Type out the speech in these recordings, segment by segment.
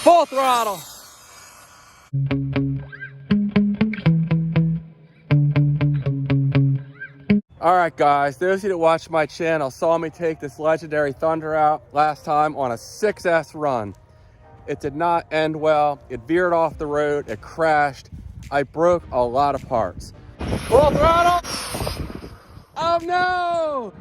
Full throttle. All right, guys, those of you that watch my channel saw me take this Legendary Thunder out last time on a 6S run. It did not end well. It veered off the road, it crashed. I broke a lot of parts. Full throttle. Oh no!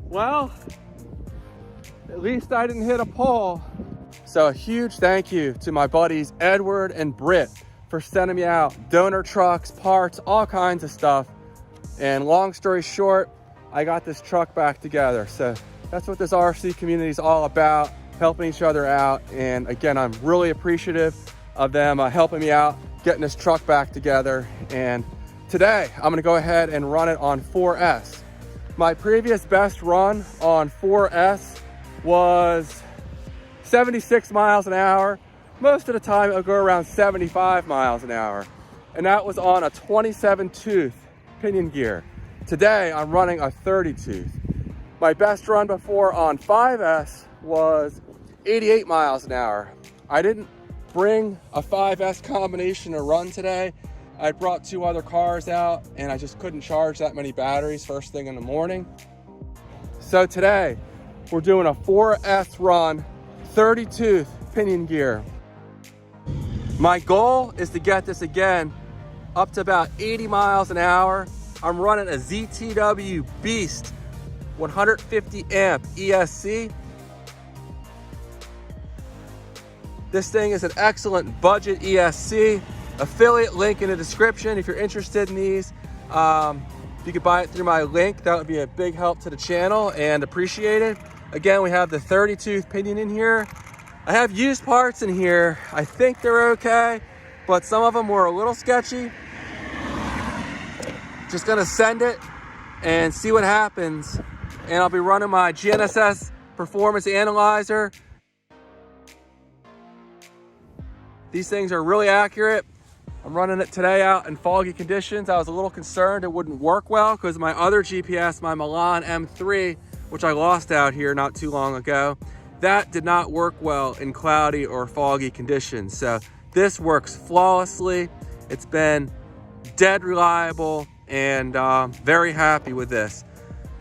Well, at least I didn't hit a pole. So a huge thank you to my buddies Edward and Britt for sending me out donor trucks, parts, all kinds of stuff. And long story short, I got this truck back together. So that's what this RC community is all about, helping each other out. And again, I'm really appreciative of them helping me out, getting this truck back together. And today I'm gonna go ahead and run it on 4S. My previous best run on 4S was 76 miles an hour. Most of the time it'll go around 75 miles an hour. And that was on a 27 tooth pinion gear. Today I'm running a 30 tooth. My best run before on 5S was 88 miles an hour. I didn't bring a 5S combination to run today. I brought two other cars out and I just couldn't charge that many batteries first thing in the morning. So today we're doing a 4S run, 30 tooth pinion gear. My goal is to get this again up to about 80 miles an hour. I'm running a ZTW Beast 150 amp ESC. This thing is an excellent budget ESC. Affiliate link in the description if you're interested in these. If you could buy it through my link, that would be a big help to the channel and appreciate it. Again, we have the 30 tooth pinion in here. I have used parts in here. I think they're okay, but some of them were a little sketchy. Just gonna send it and see what happens. And I'll be running my GNSS performance analyzer. These things are really accurate. I'm running it today out in foggy conditions. I was a little concerned it wouldn't work well because my other GPS, my Milan M3, which I lost out here not too long ago, that did not work well in cloudy or foggy conditions. So this works flawlessly. It's been dead reliable and very happy with this.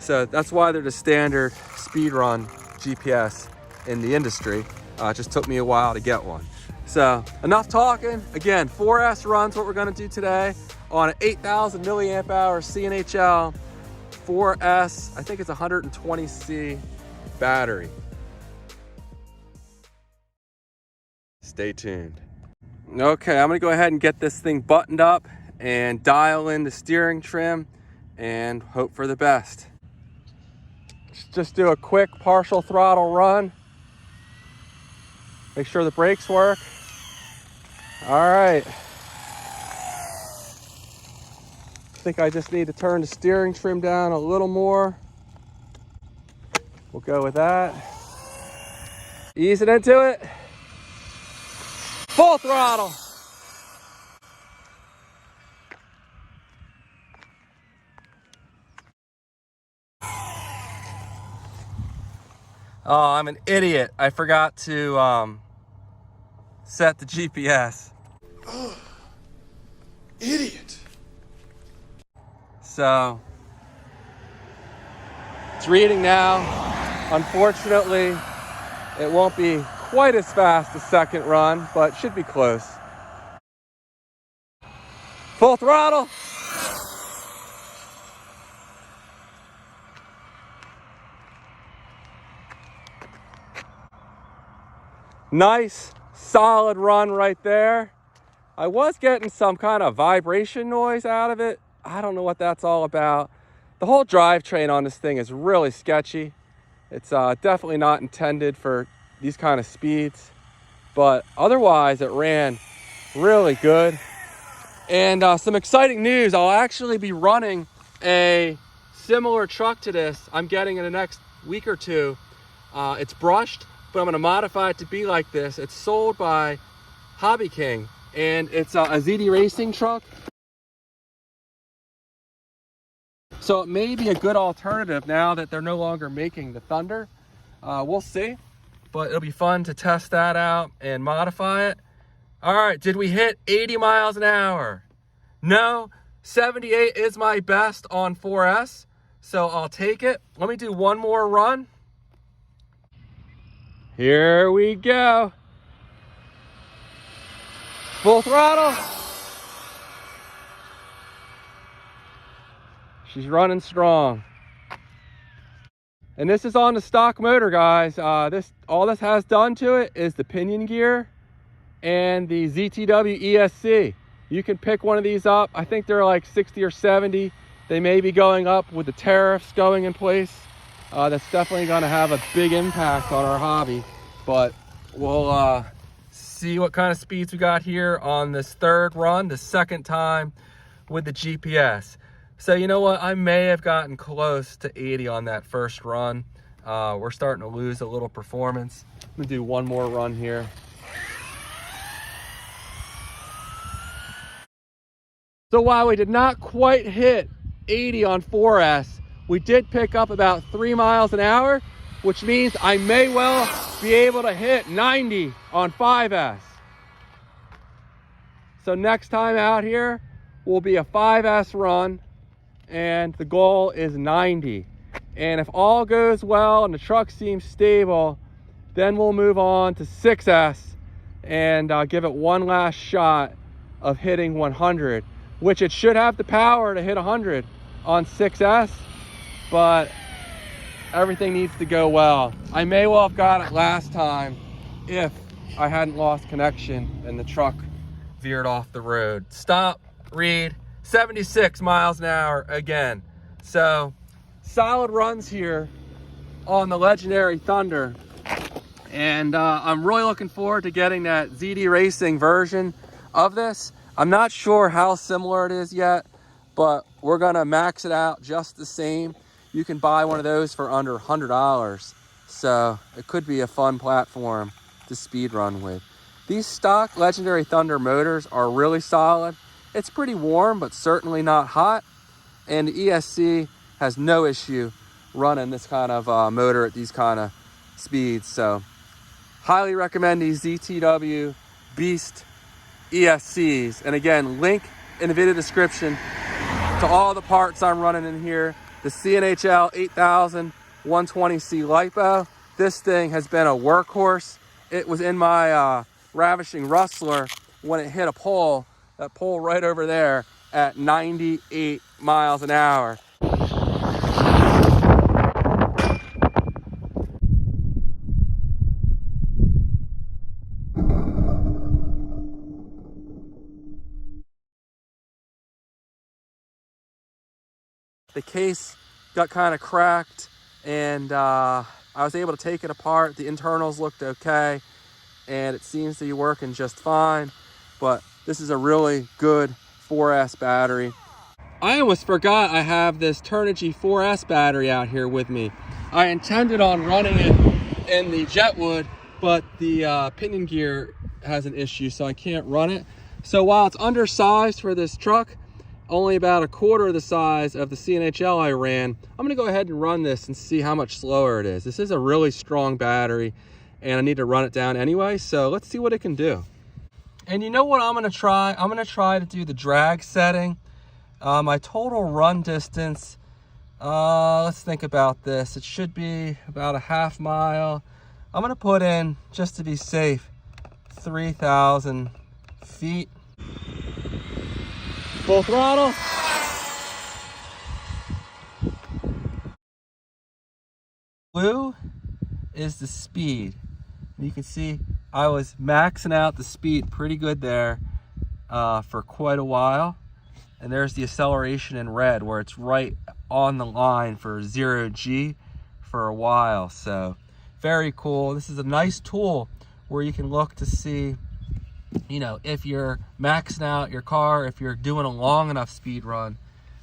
So that's why they're the standard speed run GPS in the industry. It just took me a while to get one. So enough talking. Again, 4S runs what we're gonna do today on an 8,000 milliamp hour CNHL 4S. I think it's 120C battery. Stay tuned. Okay, I'm gonna go ahead and get this thing buttoned up and dial in the steering trim and hope for the best. Just do a quick partial throttle run. Make sure the brakes work. All right. I think I just need to turn the steering trim down a little more. We'll go with that. Ease it into it. Full throttle. Oh, I'm an idiot. I forgot to set the GPS. Oh, idiot. So, it's reading now. Unfortunately, it won't be quite as fast as second run, but should be close. Full throttle. Nice, solid run right there. I was getting some kind of vibration noise out of it. I don't know what that's all about. The whole drivetrain on this thing is really sketchy. It's definitely not intended for these kind of speeds, but otherwise it ran really good. And some exciting news, I'll actually be running a similar truck to this. I'm getting in the next week or two. It's brushed, but I'm gonna modify it to be like this. It's sold by Hobby King, and it's a ZD racing truck. So it may be a good alternative now that they're no longer making the Thunder. We'll see, but it'll be fun to test that out and modify it. All right, did we hit 80 miles an hour? No, 78 is my best on 4S, so I'll take it. Let me do one more run. Here we go. Full throttle. She's running strong. And this is on the stock motor, guys. All this has done to it is the pinion gear and the ZTW ESC. You can pick one of these up. I think they're like 60 or 70. They may be going up with the tariffs going in place. That's definitely gonna have a big impact on our hobby. But we'll see what kind of speeds we got here on this third run, the second time with the GPS. So you know what, I may have gotten close to 80 on that first run. We're starting to lose a little performance. I'm gonna do one more run here. So while we did not quite hit 80 on 4S, we did pick up about 3 miles an hour, which means I may well be able to hit 90 on 5S. So next time out here will be a 5S run, and the goal is 90. And if all goes well and the truck seems stable, then we'll move on to 6S and give it one last shot of hitting 100, which it should have the power to hit 100 on 6S, but everything needs to go well. I may well have got it last time if I hadn't lost connection and the truck veered off the road. Stop, read, 76 miles an hour again. So solid runs here on the Legendary Thunder. And I'm really looking forward to getting that ZD Racing version of this. I'm not sure how similar it is yet, but we're gonna max it out just the same. You can buy one of those for under $100. So it could be a fun platform to speed run with. These stock Legendary Thunder motors are really solid. It's pretty warm, but certainly not hot. And the ESC has no issue running this kind of motor at these kind of speeds. So highly recommend these ZTW Beast ESCs. And again, link in the video description to all the parts I'm running in here. The CNHL 8000 120C LIPO. This thing has been a workhorse. It was in my Ravishing Rustler when it hit a pole, that pole right over there at 98 miles an hour. The case got kind of cracked, and I was able to take it apart. The internals looked okay, and it seems to be working just fine. But this is a really good 4S battery. I almost forgot I have this Carnage 4S battery out here with me. I intended on running it in the Jetwood, but the pinion gear has an issue, so I can't run it. So while it's undersized for this truck, only about a quarter of the size of the CNHL I ran, I'm gonna go ahead and run this and see how much slower it is. This is a really strong battery, and I need to run it down anyway, so let's see what it can do. And you know what I'm gonna try? I'm gonna try to do the drag setting. My total run distance, let's think about this. It should be about a half mile. I'm gonna put in, just to be safe, 3,000 feet. Full throttle. Blue is the speed. You can see I was maxing out the speed pretty good there for quite a while. And there's the acceleration in red where it's right on the line for 0G for a while. So very cool. This is a nice tool where you can look to see, you know, if you're maxing out your car, if you're doing a long enough speed run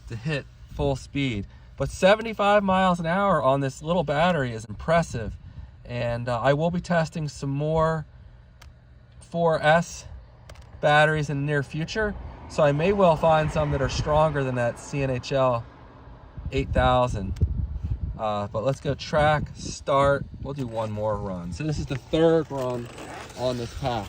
to hit full speed. But 75 miles an hour on this little battery is impressive. And I will be testing some more 4S batteries in the near future. So I may well find some that are stronger than that CNHL 8000. But let's go track, start. We'll do one more run. So this is the third run on this pack.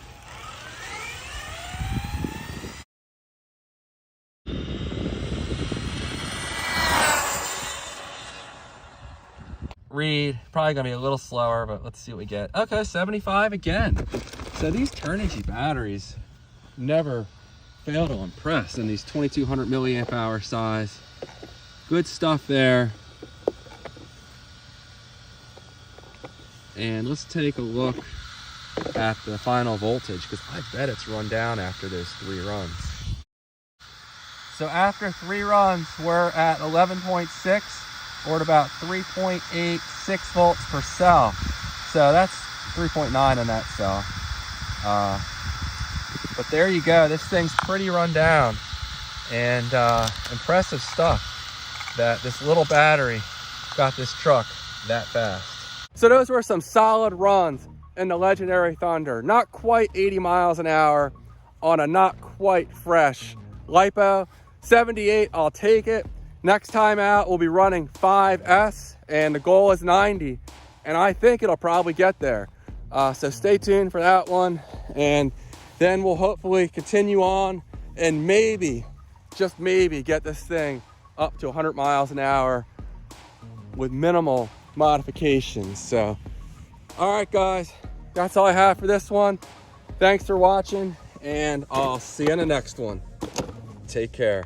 Read, probably gonna be a little slower, but let's see what we get. Okay, 75 again. So these Carnage batteries never fail to impress in these 2200 milliamp hour size. Good stuff there. And let's take a look at the final voltage, because I bet it's run down after those 3 runs. So after 3 runs, we're at 11.6. or at about 3.86 volts per cell. So that's 3.9 on that cell. But there you go. This thing's pretty run down, and impressive stuff that this little battery got this truck that fast. So those were some solid runs in the Legendary Thunder. Not quite 80 miles an hour on a not quite fresh LIPO. 78, I'll take it. Next time out, we'll be running 5S, and the goal is 90, and I think it'll probably get there. So stay tuned for that one, and then we'll hopefully continue on and maybe, just maybe, get this thing up to 100 miles an hour with minimal modifications. So, all right, guys, that's all I have for this one. Thanks for watching, and I'll see you in the next one. Take care.